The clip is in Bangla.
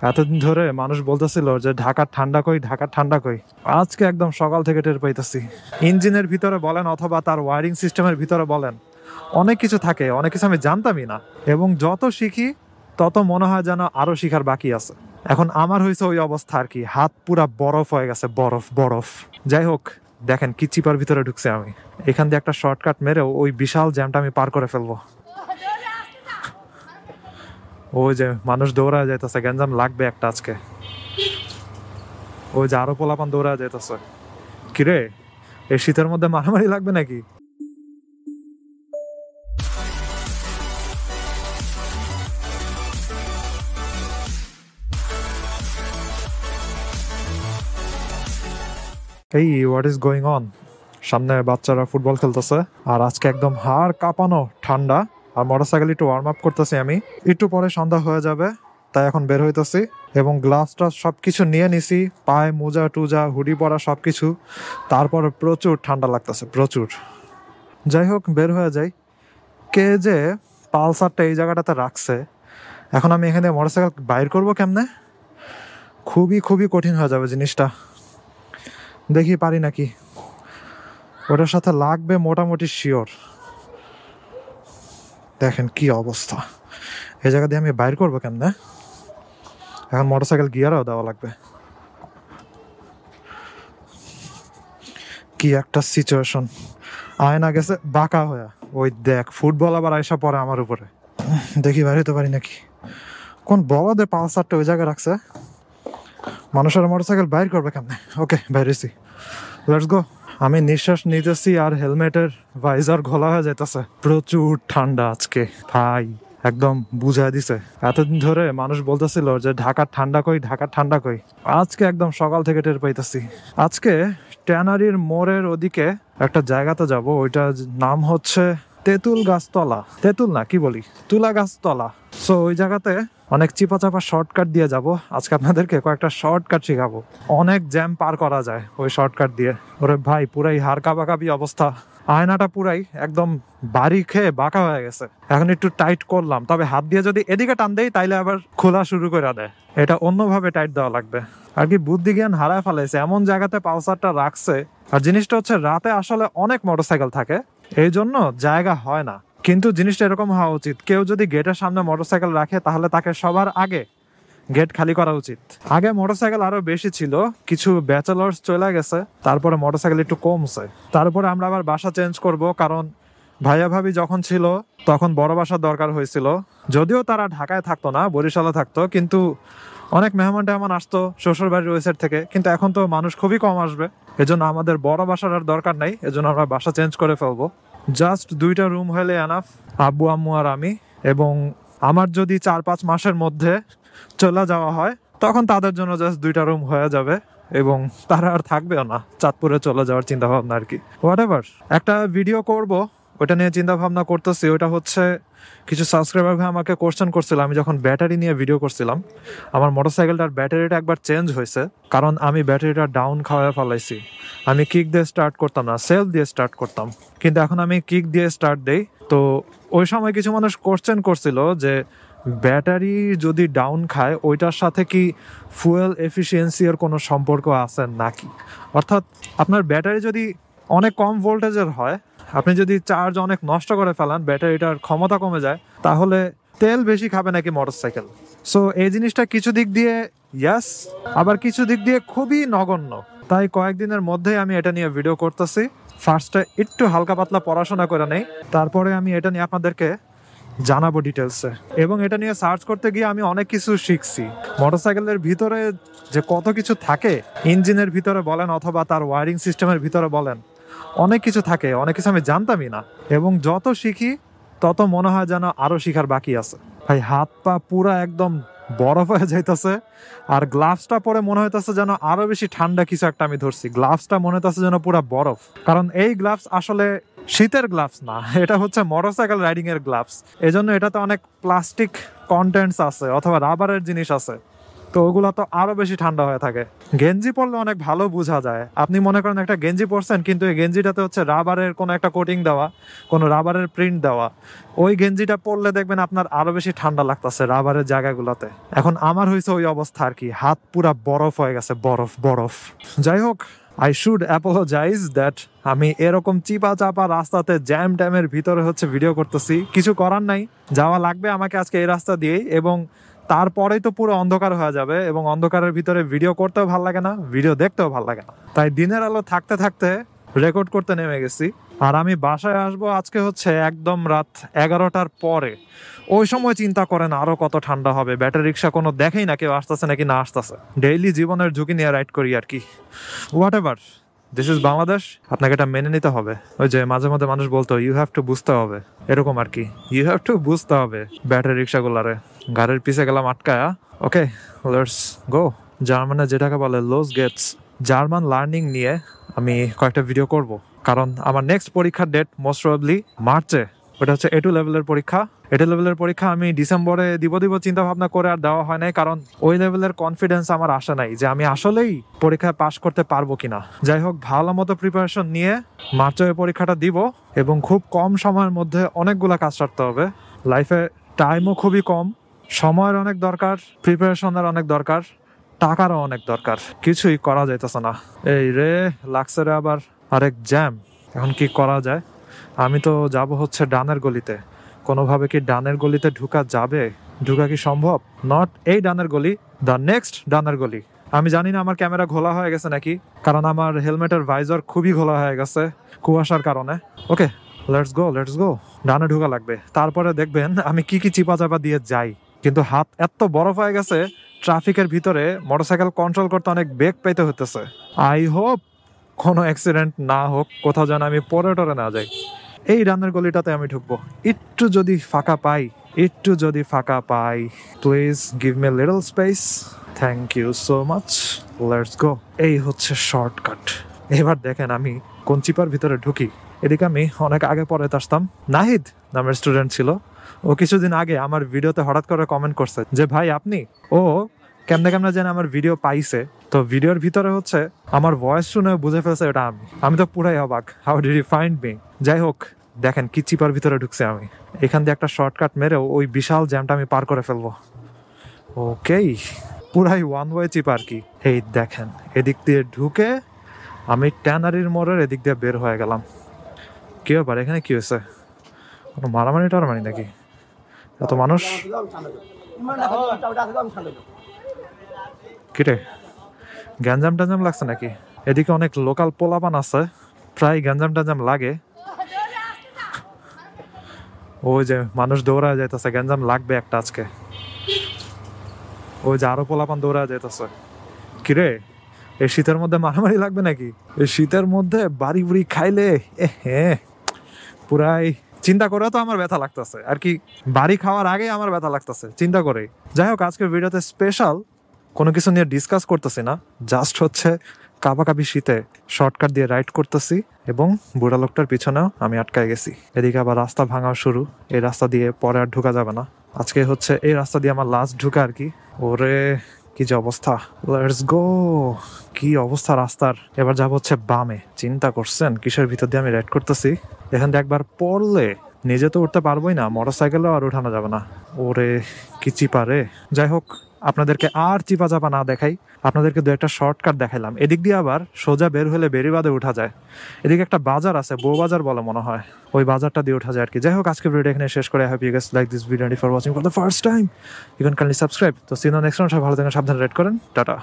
এতদিন ধরে মানুষ বলতেছিল যে ঢাকার ঠান্ডা কই, ঢাকার ঠান্ডা কই। আজকে একদম সকাল থেকে টের পাইতেছি। ইঞ্জিনের ভিতরে বলেন অথবা তার ওয়ারিং সিস্টেমের ভিতরে বলেন, অনেক কিছু থাকে, অনেক কিছু আমি জানতামই না। এবং যত শিখি তত মনে হয় যেন আরো শিখার বাকি আছে। এখন আমার হয়েছে ওই অবস্থা আর কি, হাত পুরা বরফ হয়ে গেছে, বরফ বরফ। যাই হোক, দেখেন কি চিপার ভিতরে ঢুকছে আমি। এখান দিয়ে একটা শর্টকাট মেরেও ওই বিশাল জ্যামটা আমি পার করে ফেলবো। ওই যে মানুষ দৌড়ায় যাইতেছে, গ্যাঞ্জাম লাগবে একটা আজকে। ওই যে আরো পোলাপান দৌড়ায় যাইতেছে। কিরে, এই শীতের মধ্যে মারামারি লাগবে নাকি? এই হোয়াট ইজ গোয়িং অন? সামনে বাচ্চারা ফুটবল খেলতেছে, আর আজকে একদম হাড় কাঁপানো ঠান্ডা। আর মোটরসাইকেল একটু ওয়ার্ম আপ করতেছি আমি। একটু পরে সন্ধ্যা হয়ে যাবে, তাই এখন বের হইতেছি এবং গ্লাভস টাস সবকিছু নিয়ে নিছি, পায়ে মোজা টুজা হুডি পরা সবকিছু। তারপরে প্রচুর ঠান্ডা লাগতেছে, প্রচুর। যাই হোক, বের হয়ে যাই। কে যে পালসারটা এই জায়গাটাতে রাখছে, এখন আমি এখানে মোটরসাইকেল বাইর করবো কেমনে? খুবই খুবই কঠিন হয়ে যাবে জিনিসটা। দেখি পারি নাকি। ওটার সাথে লাগবে মোটামুটি শিওর। দেখেন কি অবস্থা, এই জায়গা দিয়ে আমি বাইর করবো কেমনে? এখন মোটরসাইকেল গিয়ারও দেওয়া লাগবে। কি একটা সিচুয়েশন। আয়না গেছে বাঁকা হয়ে। ওই দেখ, ফুটবল আবার আয়সা পরে আমার উপরে। দেখি বাইরে হতে পারি নাকি। কোন বলদে পালসারটা ওই জায়গায় রাখছে? মানুষের মোটরসাইকেল বাইর করবে কেমনে? ওকে, বাইরেছি, লেটস গো। আমি নিঃশ্বাস নিতেছি আর হেলমেটের ভাইজার ঘোলা হয়ে যাইতেছে। প্রচুর ঠান্ডা আজকে ভাই, একদম বুঝাই দিছে। এতদিন ধরে মানুষ বলতেছিল যে ঢাকার ঠান্ডা কই, ঢাকার ঠান্ডা কই। আজকে একদম সকাল থেকে টের পাইতেছি। আজকে ট্যানারির মোড়ের ওদিকে একটা জায়গাতে যাব, ওইটার নাম হচ্ছে তেঁতুল গাছতলা। তেঁতুল না, কি বলি, তুলা গাছতলা। সো ওই জায়গাতে অনেক চিপা চাপা শর্টকাট দিয়ে যাব। আজকে আপনাদেরকে কয়েকটা শর্টকাট শিখাবো। অনেক জ্যাম পার করা যায় ওই শর্টকাট দিয়ে। ওরে ভাই, পুরাই হাড় কাঁপাকাঁপি অবস্থা। আয়নাটা পুরাই একদম বাড়ি খেয়ে বাঁকা হয়ে গেছে। এখন একটু টাইট করলাম, তবে হাত দিয়ে যদি এদিকে টান দেই তাইলে আবার খোলা শুরু করে দেয়। এটা অন্যভাবে টাইট দেওয়া লাগবে আর কি। বুদ্ধি জ্ঞান হারায় ফেলেছে, এমন জায়গাতে পালসারটা রাখছে। আর জিনিসটা হচ্ছে, রাতে আসলে অনেক মোটরসাইকেল থাকে, এই জন্য জায়গা হয় না। কিন্তু জিনিসটা এরকম হওয়া উচিত, কেউ যদি গেটের সামনে মোটরসাইকেল রাখে তাহলে তাকে সবার আগে গেট খালি করা উচিত। আগে মোটরসাইকেল আরো বেশি ছিল, কিছু ব্যাচেলার্স চলে গেছে, তারপরে মোটরসাইকেল একটু কমছে। তারপরে আমরা আবার বাসা চেঞ্জ করব, কারণ ভাইয়া ভাবি যখন ছিল তখন বড় বাসার দরকার হয়েছিল। যদিও তারা ঢাকায় থাকতো না, বরিশালে থাকতো, কিন্তু অনেক মেহমান টেহমান আসতো শ্বশুর বাড়ির ওই সাইড থেকে। কিন্তু এখন তো মানুষ খুবই কম আসবে, এজন্য আমাদের বড় বাসার আর দরকার নাই, এজন্য আমরা বাসা চেঞ্জ করে ফেলবো। জাস্ট 2টা রুম হলে এনাফ, আব্বু আম্মু আর আমি। এবং আমার যদি 4-5 মাসের মধ্যে চলে যাওয়া হয় তখন তাদের জন্য জাস্ট 2টা রুম হয়ে যাবে, এবং তারা আর থাকবেও না। চাঁদপুরে চলে যাওয়ার চিন্তা ভাবনা আর কি। হোয়াট এভার, একটা ভিডিও করব, ওটা নিয়ে চিন্তা ভাবনা করতেছি। ওটা হচ্ছে, কিছু সাবস্ক্রাইবার ভাই আমাকে কোশ্চেন করছিল, আমি যখন ব্যাটারি নিয়ে ভিডিও করছিলাম, আমার মোটরসাইকেলটার ব্যাটারিটা একবার চেঞ্জ হয়েছে, কারণ আমি ব্যাটারিটা ডাউন খাওয়ায় ফেলাইছি। আমি কিক দিয়ে স্টার্ট করতাম না, সেলফ দিয়ে স্টার্ট করতাম, কিন্তু এখন আমি কিক দিয়ে স্টার্ট দেই। তো ওই সময় কিছু মানুষ কোশ্চেন করছিল যে ব্যাটারি যদি ডাউন খায় ওইটার সাথে কি ফুয়েল এফিসিয়েন্সি এর কোনো সম্পর্ক আছে নাকি। অর্থাৎ আপনার ব্যাটারি যদি অনেক কম ভোল্টেজের হয়, আপনি যদি চার্জ অনেক নষ্ট করে ফেলান, ব্যাটারিটার ক্ষমতা কমে যায়, তাহলে তেল বেশি খাবে নাকি মোটরসাইকেল। সো এই জিনিসটা কিছু দিক দিয়ে ইয়াস, আবার কিছু দিক দিয়ে খুবই নগণ্য। তাই কয়েকদিনের মধ্যেই আমি এটা নিয়ে ভিডিও করতেছি। ফার্স্টে একটু হালকা পাতলা পড়াশোনা করে নেই, তারপরে আমি এটা নিয়ে আপনাদেরকে জানাবো ডিটেলসে। এবং এটা নিয়ে সার্চ করতে গিয়ে আমি অনেক কিছু শিখছি। মোটরসাইকেলের ভিতরে যে কত কিছু থাকে, ইঞ্জিনের ভিতরে বলেন অথবা তার ওয়ারিং সিস্টেমের ভিতরে বলেন, অনেক কিছু থাকে, অনেক কিছু আমি জানতামই না। এবং যত শিখি তত মনে হয় যেন আরো শিখার বাকি আছে। ভাই, হাত পা পুরা একদম বরফ হয়ে যাইতেছে। আর গ্লাভসটা পরে মনে হইতেছে যেন আরো বেশি ঠান্ডা কিছু একটা আমি ধরছি। গ্লাভসটা মনে হইতেছে যেন পুরা বরফ, কারণ এই গ্লাভস আসলে শীতের গ্লাভস না, এটা হচ্ছে মোটরসাইকেল রাইডিং এর গ্লাভস। এজন্য এটাতে অনেক প্লাস্টিক কন্টেন্টস আছে অথবা রাবারের জিনিস আছে। তো ওগুলো তো আরো বেশি ঠান্ডা হয়ে থাকে। গেঞ্জি পরলে অনেক ভালো বোঝা যায়। আপনি মনে করেন একটা গেঞ্জি পরছেন, কিন্তু এই গেঞ্জিটাতে হচ্ছে রাবারের কোনো একটা কোটিং দেওয়া, কোনো রাবারের প্রিন্ট দেওয়া। ওই গেঞ্জিটা পরলে দেখবেন আপনার আরো বেশি ঠান্ডা লাগতেছে রাবারের জায়গাগুলোতে। এখন আমার হয়েছে ওই অবস্থা আর কি, হাত পুরা বরফ হয়ে গেছে, বরফ বরফ। যাই হোক, আই শুড অ্যাপোলোজাইজ দ্যাট আমি এরকম চিপা চাপা রাস্তাতে জ্যাম ট্যামের ভিতরে হচ্ছে ভিডিও করতেছি। কিছু করার নাই, যাওয়া লাগবে আমাকে আজকে এই রাস্তা দিয়েই, এবং তারপরেই তো পুরো অন্ধকার হয়ে যাবে, এবং অন্ধকারের ভিতরে ভিডিও করতেও ভালো লাগে না, ভিডিও দেখতেও ভালো লাগে না। তাই দিনের আলো থাকতে থাকতে রেকর্ড করতে নেমে গেছি। আর আমি বাসায় আসবো আজকে হচ্ছে একদম রাত 11টার পরে। ওই সময় চিন্তা করেন আরো কত ঠান্ডা হবে। ব্যাটারি রিক্সা কোনো দেখেই না কেউ আসতেছে নাকি না আসতেছে। ডেইলি জীবনের ঝুঁকি নিয়ে রাইড করি আর কি। What ever, this is Bangladesh, আপনাকে এটা মেনে নিতে হবে। ওই যে মাঝে মধ্যে মানুষ বলতো ইউ হ্যাভ টু বুঝতে হবে, এরকম আর কি, ইউ হ্যাভ টু বুঝতে হবে ব্যাটারি রিক্সাগুলারে। গাড়ির পিছে গেলাম আটকায়া। ওকে, লেটস গো। জার্মানে যেটাকে বলে লোজ গেটস, জার্মান লার্নিং নিয়ে আমি কয়েকটা ভিডিও করব, কারণ আমার নেক্সট পরীক্ষার ডেট মোস্ট প্রবাবলি মার্চে। ওটা হচ্ছে A2 লেভেলের পরীক্ষা। A2 লেভেলের পরীক্ষা আমি ডিসেম্বরে দিব চিন্তা ভাবনা করে আর দেওয়া হয় নাই, কারণ ওই লেভেলের কনফিডেন্স আমার আসে নাই যে আমি আসলেই পরীক্ষায় পাশ করতে পারবো কিনা। যাই হোক, ভালো মতো প্রিপারেশন নিয়ে মার্চে ওই পরীক্ষাটা দিব, এবং খুব কম সময়ের মধ্যে অনেকগুলা কাজ সারতে হবে। লাইফে টাইমও খুবই কম, সময়ের অনেক দরকার, প্রিপারেশনের অনেক দরকার, টাকারও অনেক দরকার। কিছুই করা যাইতেছে না। এই রে লাগছে রে আবার আরেক জ্যাম। এখন কি করা যায়? আমি তো যাব হচ্ছে ডানের গলিতে। কোনোভাবে কি ডানের গলিতে ঢুকা যাবে? ঢুকা কি সম্ভব? নট এই ডানের গলি, দ্য নেক্সট ডানের গলি। আমি জানি না আমার ক্যামেরা ঘোলা হয়ে গেছে নাকি, কারণ আমার হেলমেটের ভাইজার খুবই ঘোলা হয়ে গেছে কুয়াশার কারণে। ওকে, লেটস গো লেটস গো। ডানে ঢুকা লাগবে, তারপরে দেখবেন আমি কি কি চিপা চাপা দিয়ে যাই। কিন্তু হাত এত বরফ হয়ে গেছে, ট্রাফিকের ভিতরে মোটরসাইকেল কন্ট্রোল করতে অনেক বেগ পেতে হতেছে। আই হোপ কোনো অ্যাক্সিডেন্ট না হোক, কোথাও যেন আমি পরে টরে না যাই। এই ডানের গলিটাতে আমি ঢুকবো। একটু যদি ফাঁকা পাই, please give me little space, thank you so much. Let's go. এই হচ্ছে শর্টকাট। এবার দেখেন আমি কোন চিপার ভিতরে ঢুকি। এদিকে আমি অনেক আগে পরে আসতাম। নাহিদ নামের স্টুডেন্ট ছিল, ও কিছুদিন আগে আমার ভিডিওতে হঠাৎ করে কমেন্ট করছে যে ভাই আপনি। ও কেমনে কেমনে যেন আমার ভিডিও পাইছে, তো ভিডিওর ভিতরে হচ্ছে আমার ভয়েস শুনে বুঝে ফেলছে এটা আমি তো পুরাই অবাক, how did you find me. যাই হোক, দেখেন কি চিপার ভিতরে ঢুকছে আমি। এখান দিয়ে একটা শর্টকাট মেরে ওই বিশাল জ্যামটা আমি পার করে ফেলবো। ওকেই, পুরাই ওয়ান ওয়ে চিপ আর কি। এই দেখেন, এদিক দিয়ে ঢুকে আমি ট্যানারির মোড়ের এদিক দিয়ে বের হয়ে গেলাম। কি ব্যাপার, এখানে কি হয়েছে? কোনো মারামারি টারামারি নাকি? এত মানুষ কিরে, গ্যাঞ্জাম ট্যাঞ্জাম লাগছে নাকি? এদিকে অনেক লোকাল পোলাপান আছে, প্রায় গ্যাঞ্জাম ট্যাঞ্জাম লাগে। ওই যে মানুষ দৌড়ায় যাইতেছে, গ্যাঞ্জাম লাগবে একটা আজকে। ওই যে আরো পোলাপান দৌড়ায় যাইতেছে। কিরে, এই শীতের মধ্যে মারামারি লাগবে নাকি? এই শীতের মধ্যে বাড়ি বুড়ি খাইলে পুরাই চিন্তা করে তো আমার ব্যথা লাগতেছে আর কি। বাড়ি খাওয়ার আগে আমার ব্যথা লাগতেছে চিন্তা করে। যাই হোক, আজকের ভিডিওতে স্পেশাল কোনো কিছু নিয়ে ডিসকাস করতেছি না, জাস্ট হচ্ছে কাবাকাবি শীতে শর্টকাট দিয়ে রাইড করতেছি, এবং বুড়া লোকটার পিছনেও আমি আটকায় গেছি। এদিকে আবার রাস্তা ভাঙাও শুরু, এই রাস্তা দিয়ে পরে আর ঢুকা যাবে না। আজকে হচ্ছে এই রাস্তা দিয়ে আমার লাস্ট ঢুকা আর কি। ওরে কি যে অবস্থা, লেটস গো। কি অবস্থা রাস্তার। এবার যাবো হচ্ছে বামে। চিন্তা করছেন কিসের ভিতর দিয়ে আমি রাইড করতেছি? এখান থেকে একবার পড়লে নিজে তো উঠতে পারবোই না, মোটরসাইকেলও আর উঠানো যাবে না। ওরে কি চিপা রে। যাই হোক, আপনাদেরকে আর চিপা চাপা না দেখাই, আপনাদেরকে দু একটা শর্টকাট দেখাইলাম। এদিক দিয়ে আবার সোজা বের হলে বেরিবাদে উঠা যায়। এদিকে একটা বাজার আছে, বউ বাজার বলে মনে হয়, ওই বাজারটা দিয়ে উঠা যায় আর কি। যাই হোক, আজকে ভিডিও এখানে শেষ করে, I hope you guys like this video and if you are watching for the first time you can kindly subscribe. তো see you next time, সবাই ভালো থাকেন, সাবধানে রাইড করেন, টাটা।